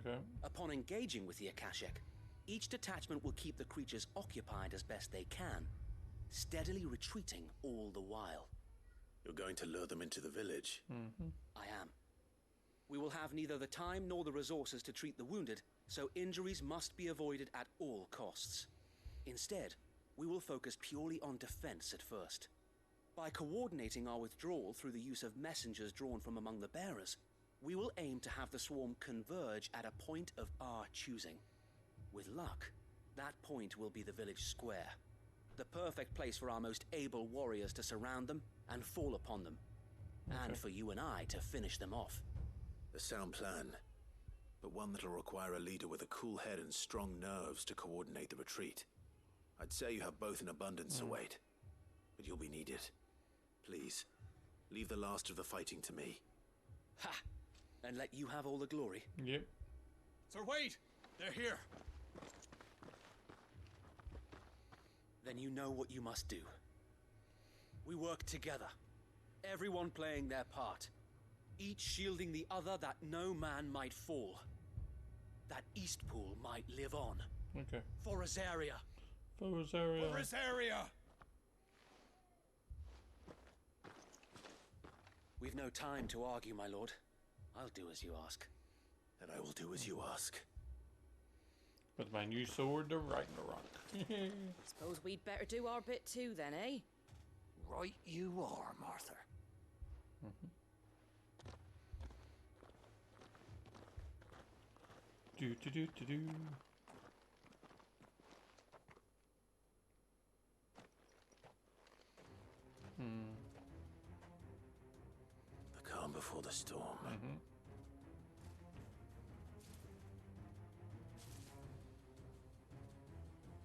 Okay. Upon engaging with the Akashic, each detachment will keep the creatures occupied as best they can, steadily retreating all the while. You're going to lure them into the village? I am. We will have neither the time nor the resources to treat the wounded, so injuries must be avoided at all costs. Instead, we will focus purely on defense at first. By coordinating our withdrawal through the use of messengers drawn from among the bearers, we will aim to have the swarm converge at a point of our choosing. With luck, that point will be the village square, the perfect place for our most able warriors to surround them and fall upon them, and for you and I to finish them off. A sound plan, but one that'll require a leader with a cool head and strong nerves to coordinate the retreat. I'd say you have both in abundance, Wade, but you'll be needed. Please, leave the last of the fighting to me. Ha! And let you have all the glory. Yep. Sir Wade! They're here! Then you know what you must do. We work together, everyone playing their part, each shielding the other that no man might fall, that Eastpool might live on. Okay. For Rosaria. For Rosaria. For Rosaria! We've no time to argue, my lord. I'll do as you ask. And I will do as you ask. With my new sword, the Ragnarok. Suppose we'd better do our bit too then, eh? Right you are, Martha. Do do do do do. The calm before the storm.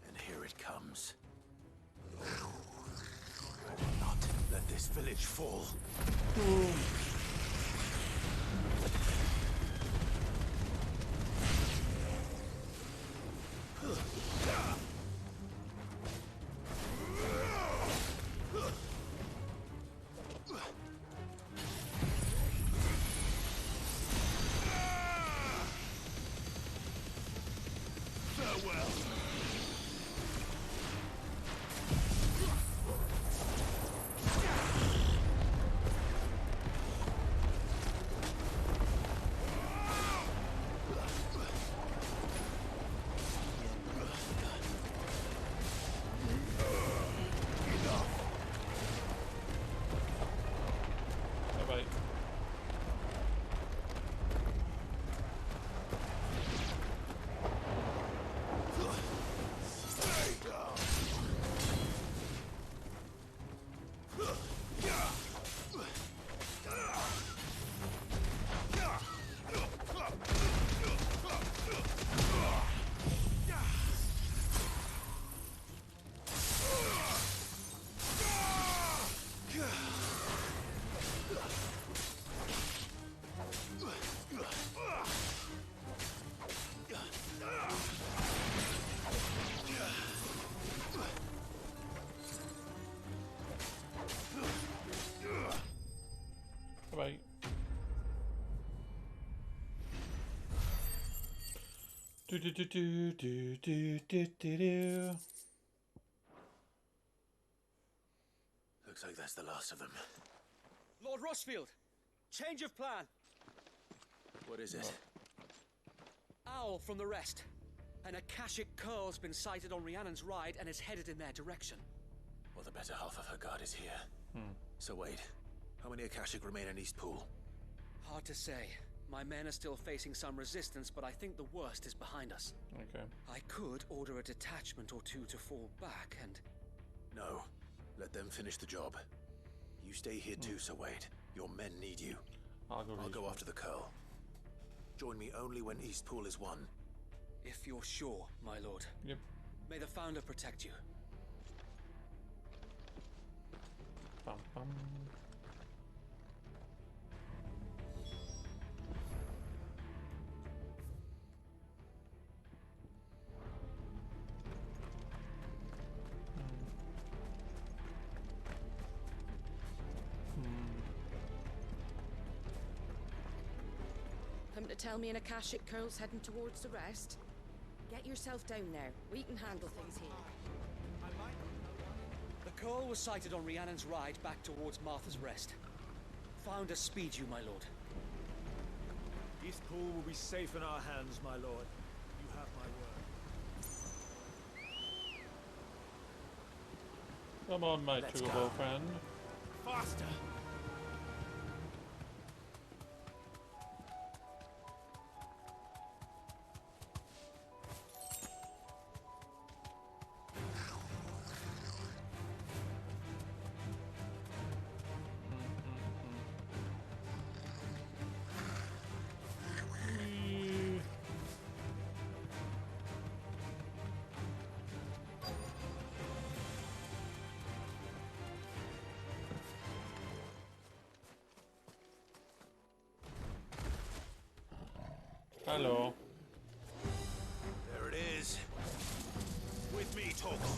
And here it comes. I will not let this village fall. Bye-bye. Bye-bye. Do do do do do do do do do. Looks like that's the last of them. Lord Rossfield, change of plan. What is it? Owl from the rest. An Akashic curl's been sighted on Rhiannon's ride and is headed in their direction. Well, the better half of her guard is here. So Wade, how many Akashic remain in Eastpool? Hard to say. My men are still facing some resistance, but I think the worst is behind us. Okay. I could order a detachment or two to fall back and... No. Let them finish the job. You stay here too, Sir Wade. Your men need you. I'll go after the curl. Join me only when Eastpool is won. If you're sure, my lord. Yep. May the Founder protect you. Bum, bum. to tell me an Akashic Curl's heading towards the rest? Get yourself down there. We can handle things here. The call was sighted on Rhiannon's ride back towards Martha's Rest. Found to speed you, my lord. Eastpool will be safe in our hands, my lord. You have my word. Come on, my Let's turbo go. friend. Faster! Whee. Hello. There it is. With me, Torgal.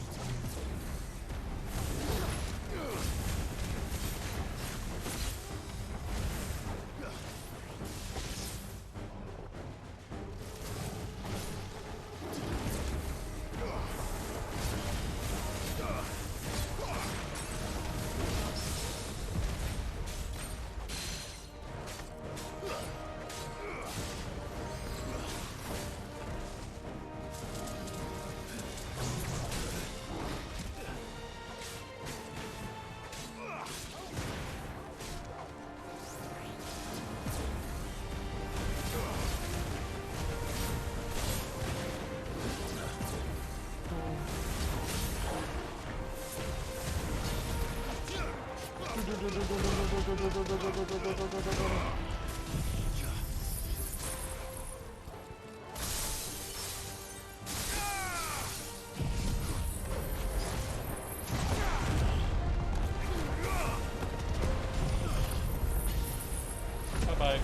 Bye-bye.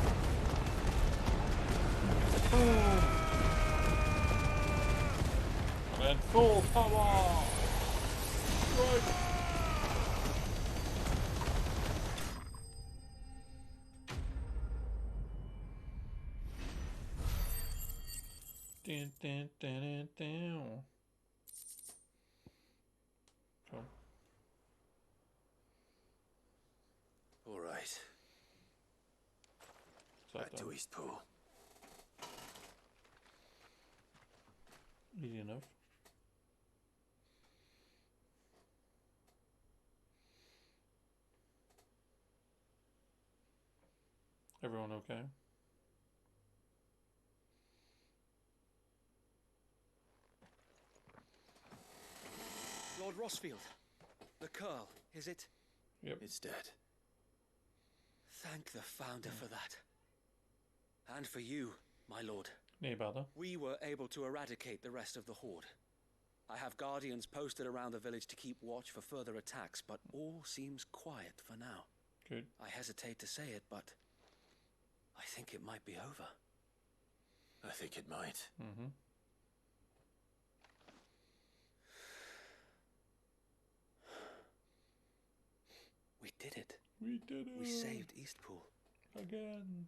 Boom. And then full power. Right. Dun, dun, dun, dun, dun. Cool. All right. Is that Back to done? Eastpool. Easy enough. Everyone okay? Lord Rossfield. The Curl, is it? Yep. It's dead. Thank the Founder for that. And for you, my lord. Nee bother. We were able to eradicate the rest of the Horde. I have guardians posted around the village to keep watch for further attacks, but all seems quiet for now. Good. I hesitate to say it, but I think it might be over. I think it might. Mm-hmm. We did it. We did it. We saved Eastpool. Again.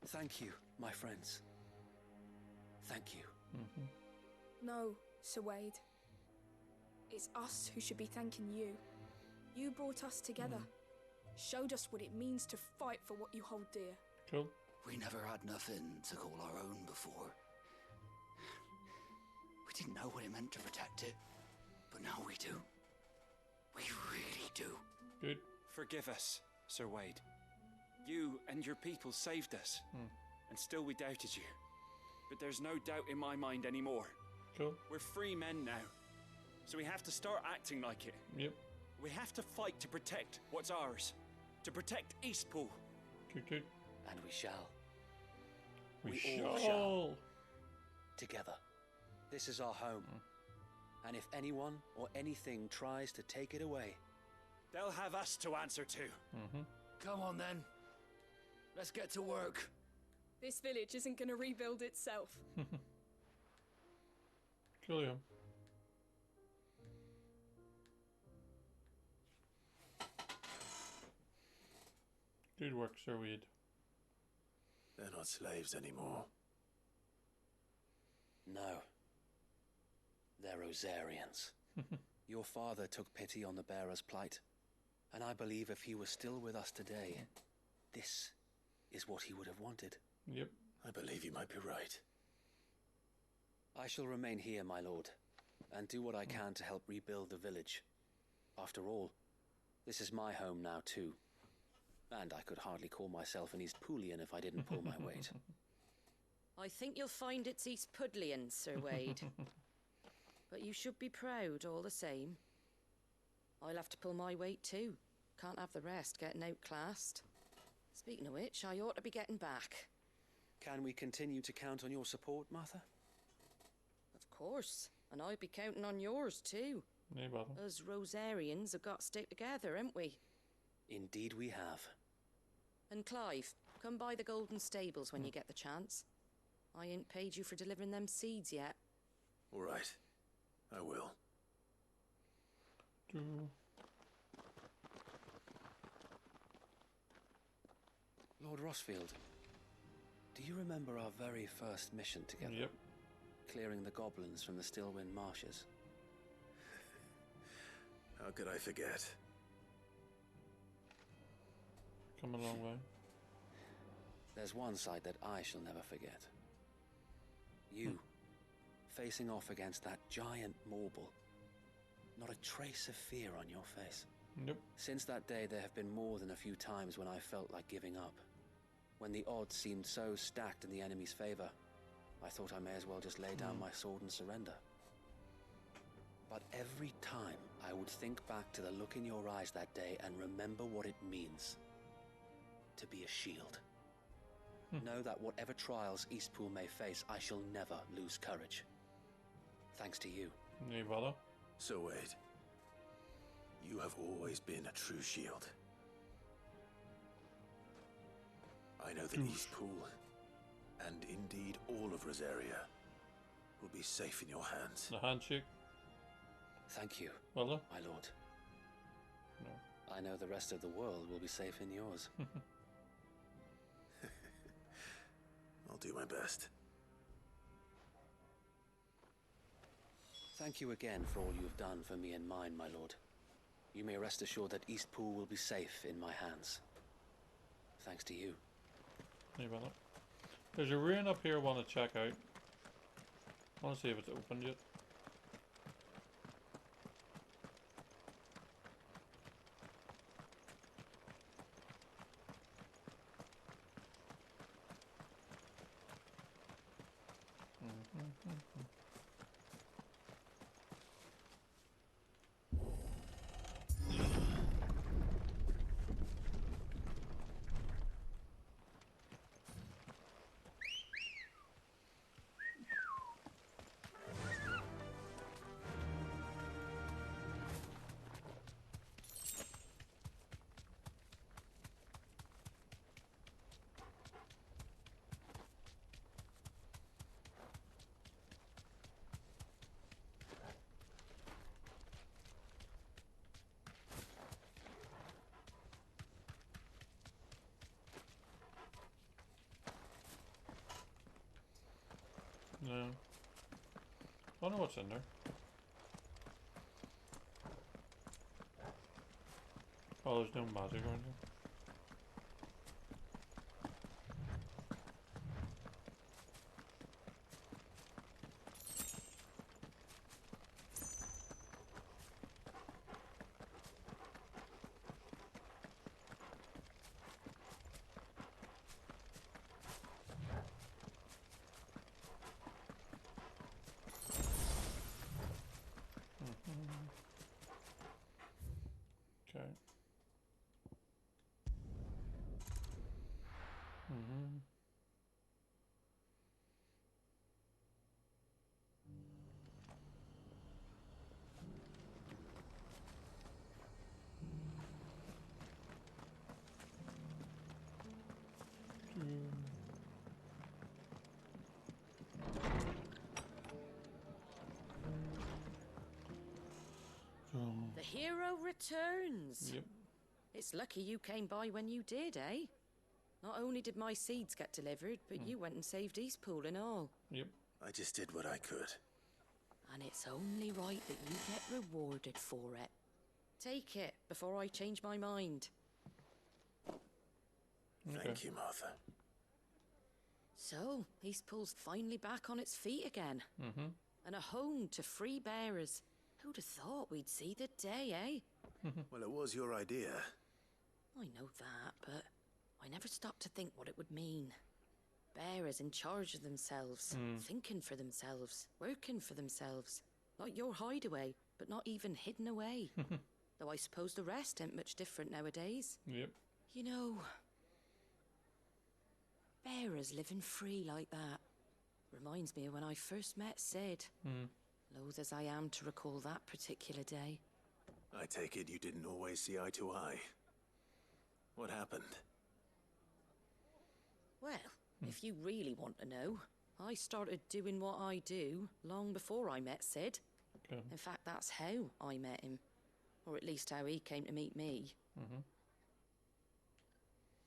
Thank you, my friends. Thank you. Mm-hmm. No, Sir Wade. It's us who should be thanking you. You brought us together. Showed us what it means to fight for what you hold dear. Cool. We never had nothing to call our own before. We didn't know what it meant to protect it, but now we do. We really do. Good. Forgive us, Sir Wade. You and your people saved us, and still we doubted you. But there's no doubt in my mind anymore. Cool. We're free men now, so we have to start acting like it. Yep. We have to fight to protect what's ours, to protect Eastpool. Good, good. And we shall. We all shall. Together. This is our home. And if anyone or anything tries to take it away, They'll have us to answer to. Mm-hmm. Come on then. Let's get to work. This village isn't going to rebuild itself. Cool, yeah. Good work, Sir Wade. They're not slaves anymore. No. They're Rosarians. Your father took pity on the bearer's plight, and I believe if he was still with us today, this is what he would have wanted. Yep. I believe you might be right. I shall remain here, my lord, and do what I can to help rebuild the village. After all, this is my home now too, and I could hardly call myself an East Poolian if I didn't pull my weight. I think you'll find it's East Pudlian, Sir Wade. But you should be proud all the same. I'll have to pull my weight too. Can't have the rest getting outclassed. Speaking of which, I ought to be getting back. Can we continue to count on your support, Martha? Of course. And I'll be counting on yours too. No bother. Us Rosarians have got to stick together, haven't we? Indeed we have. And Clive, come by the Golden Stables when you get the chance. I ain't paid you for delivering them seeds yet. All right. I will. Lord Rossfield, do you remember our very first mission together? Yep. Clearing the goblins from the Stillwind marshes? How could I forget? Come a long way. There's one sight that I shall never forget. You, facing off against that giant Morble. Not a trace of fear on your face. Nope. Since that day, there have been more than a few times when I felt like giving up. When the odds seemed so stacked in the enemy's favor, I thought I may as well just lay down my sword and surrender. But every time, I would think back to the look in your eyes that day and remember what it means to be a shield. Know that whatever trials Eastpool may face, I shall never lose courage. Thanks to you. No bother. So Wade, you have always been a true shield. I know that Eastpool, and indeed all of Rosaria, will be safe in your hands. The handshake. Thank you, Bother? my lord. No. I know the rest of the world will be safe in yours. I'll do my best. Thank you again for all you have done for me and mine, my lord. You may rest assured that Eastpool will be safe in my hands. Thanks to you. No bother. There's a ruin up here I want to check out. I want to see if it's opened yet. No. I don't know what's in there. Oh, there's no magic around here. Okay. The hero returns. Yep. It's lucky you came by when you did, eh? Not only did my seeds get delivered, but you went and saved Eastpool and all. Yep. I just did what I could. And it's only right that you get rewarded for it. Take it before I change my mind. Thank you, Martha. So, Eastpool's finally back on its feet again. And a home to free bearers. Who'd have thought we'd see the day, eh? Well, it was your idea. I know that, but I never stopped to think what it would mean. Bearers in charge of themselves, thinking for themselves, working for themselves. Like your hideaway, but not even hidden away. Though I suppose the rest ain't much different nowadays. Yep. You know, bearers living free like that reminds me of when I first met Sid. Loath as I am to recall that particular day. I take it you didn't always see eye to eye. What happened? Well, if you really want to know, I started doing what I do long before I met Sid. Okay. In fact, that's how I met him. Or at least how he came to meet me.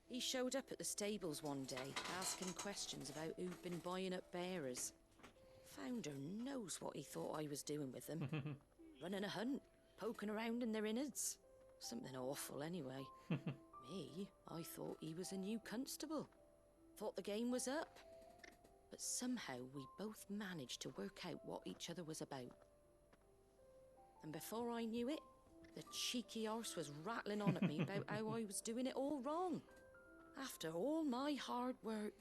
He showed up at the stables one day, asking questions about who'd been buying up bearers. Founder knows what he thought I was doing with them. Running a hunt, poking around in their innards. Something awful anyway. Me, I thought he was a new constable. Thought the game was up. But somehow we both managed to work out what each other was about. And before I knew it, the cheeky arse was rattling on at me about how I was doing it all wrong. After all my hard work.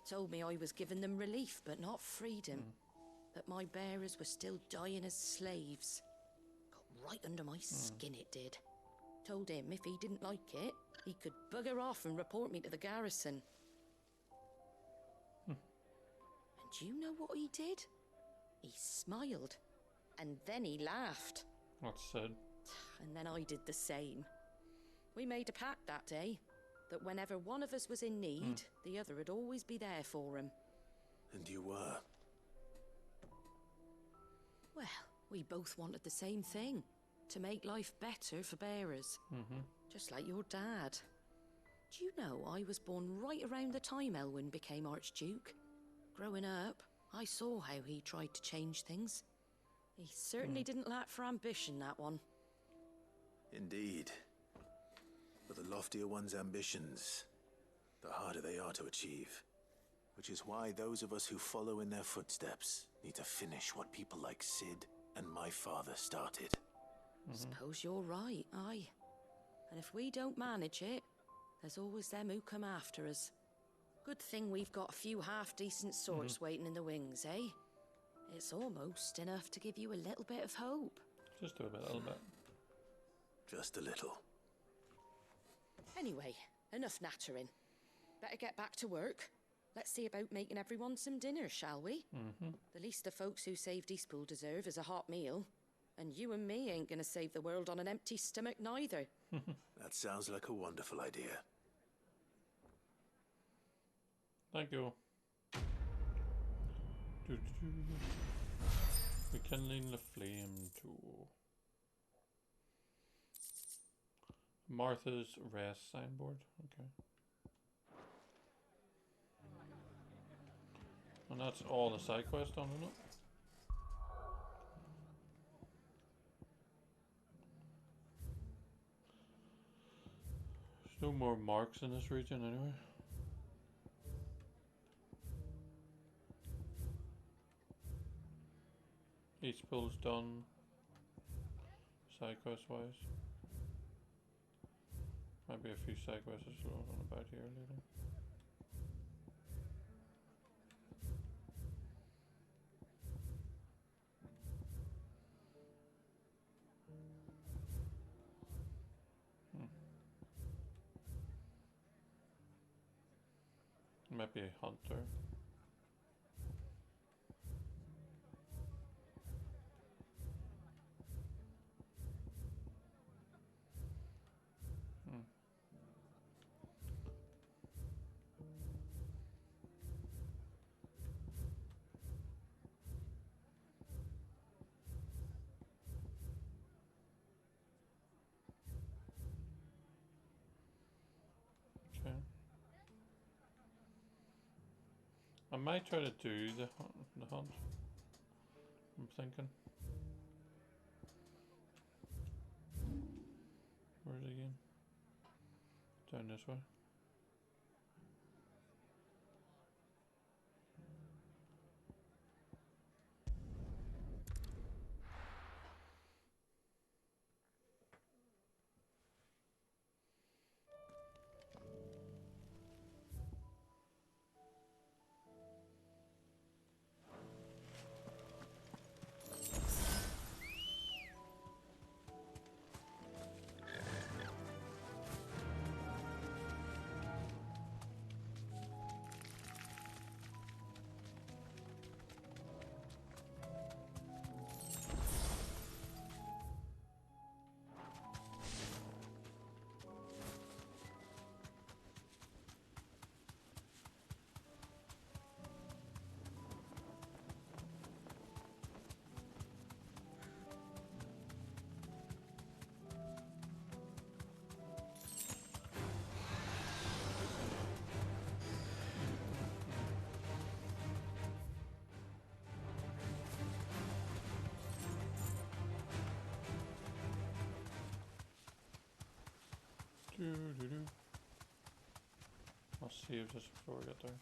Told me I was giving them relief, but not freedom. That my bearers were still dying as slaves. Got right under my skin, it did. Told him if he didn't like it, he could bugger off and report me to the garrison. And do you know what he did? He smiled. And then he laughed. That's sad. And then I did the same. We made a pact that day, that whenever one of us was in need, the other would always be there for him. And you were? Well, we both wanted the same thing. To make life better for bearers. Just like your dad. Do you know, I was born right around the time Elwyn became Archduke. Growing up, I saw how he tried to change things. He certainly didn't lack for ambition, that one. Indeed. But the loftier one's ambitions, the harder they are to achieve. Which is why those of us who follow in their footsteps need to finish what people like Sid and my father started. Suppose you're right, aye. And if we don't manage it, there's always them who come after us. Good thing we've got a few half-decent sorts waiting in the wings, eh? It's almost enough to give you a little bit of hope. Just do a little bit. Just a little. Anyway, enough nattering. Better get back to work. Let's see about making everyone some dinner, shall we? The least the folks who saved Eastpool deserve is a hot meal. And you and me ain't gonna save the world on an empty stomach neither. That sounds like a wonderful idea. Thank you. Rekindling the flame tool. Martha's rest signboard. Okay. And that's all the side quest done, isn't it? There's no more marks in this region anyway. Eastpool's done. Side quest wise. Might be a few side quests on about here later. Might be a hunter. Okay. I might try to do the hunt. I'm thinking. Where's it again? Down this way. I'll save this before we get there.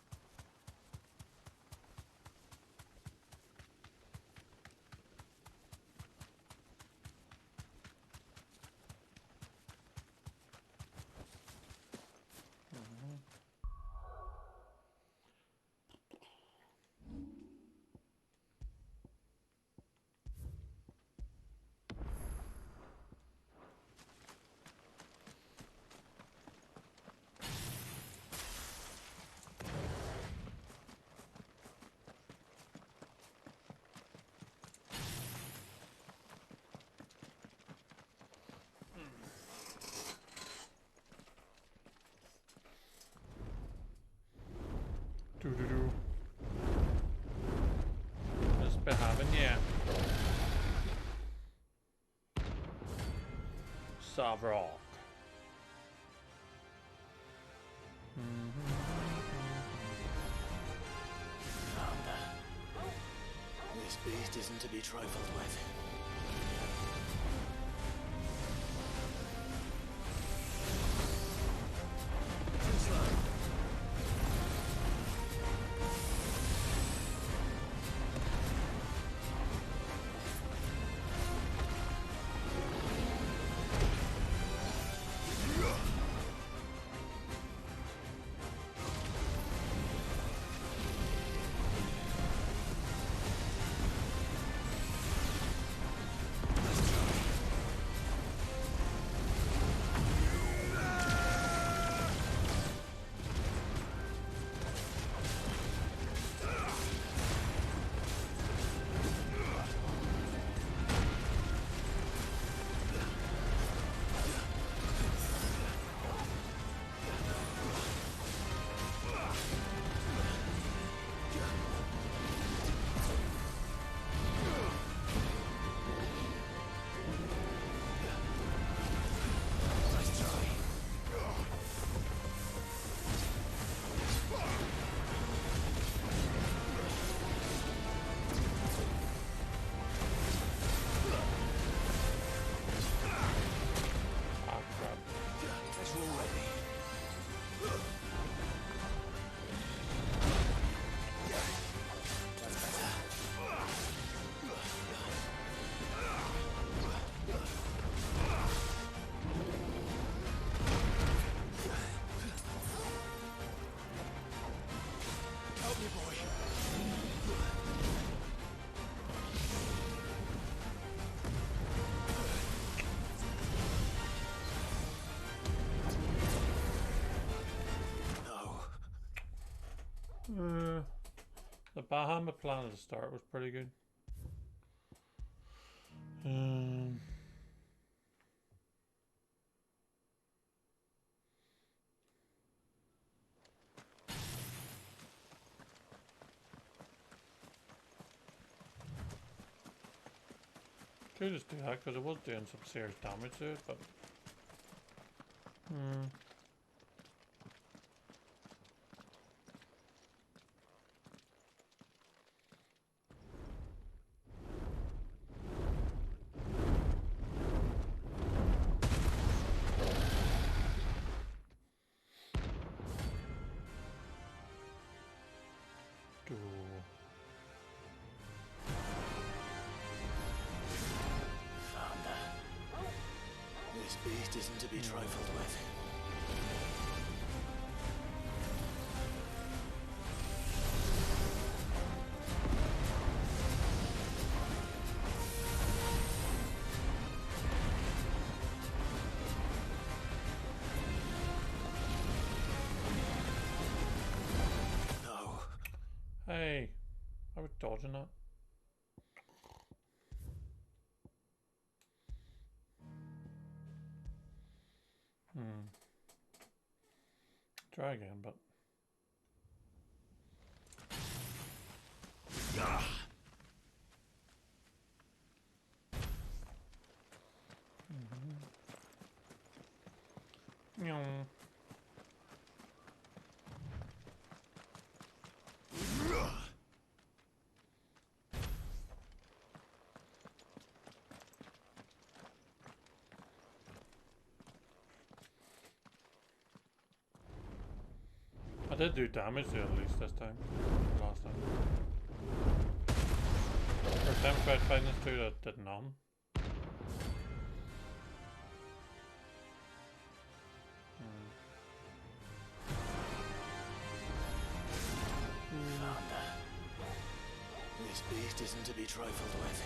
What's been happening? Yeah. Savrock. This beast isn't to be trifled with. The Bahamut plan at the start was pretty good. Could just do that because it was doing some serious damage to it, but This beast isn't to be trifled with. No. Hey, I was dodging that. Try again, but I did do damage to it at least this time. Last time. First time I tried fighting this dude, I did none. This beast isn't to be trifled with.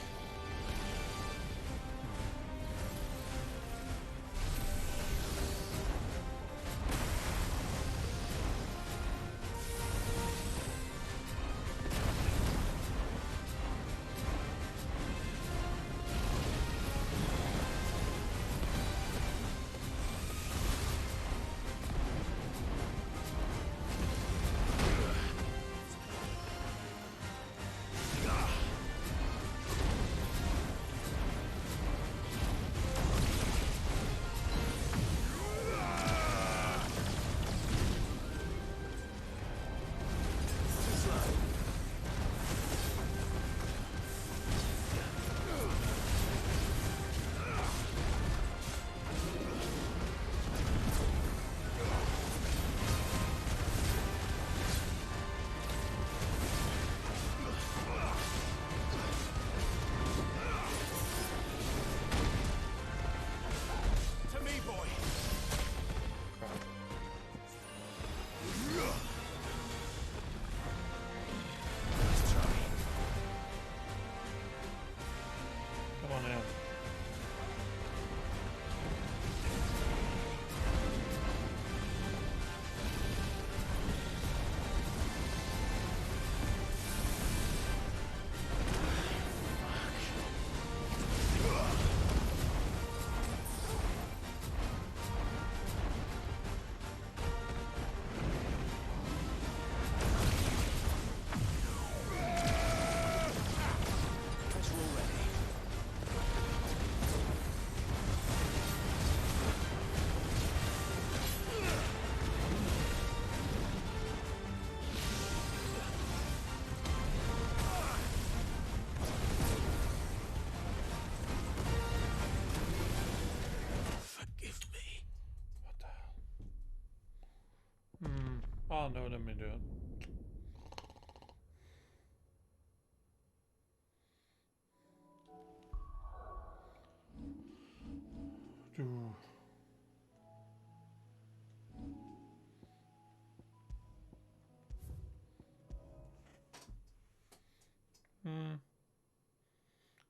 Oh no, let me do it.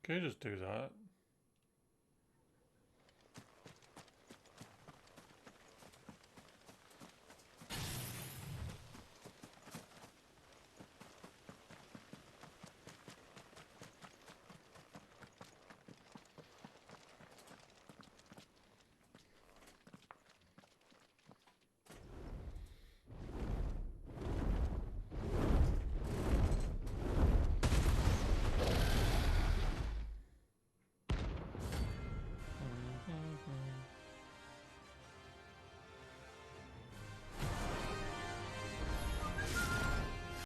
Can you just do that?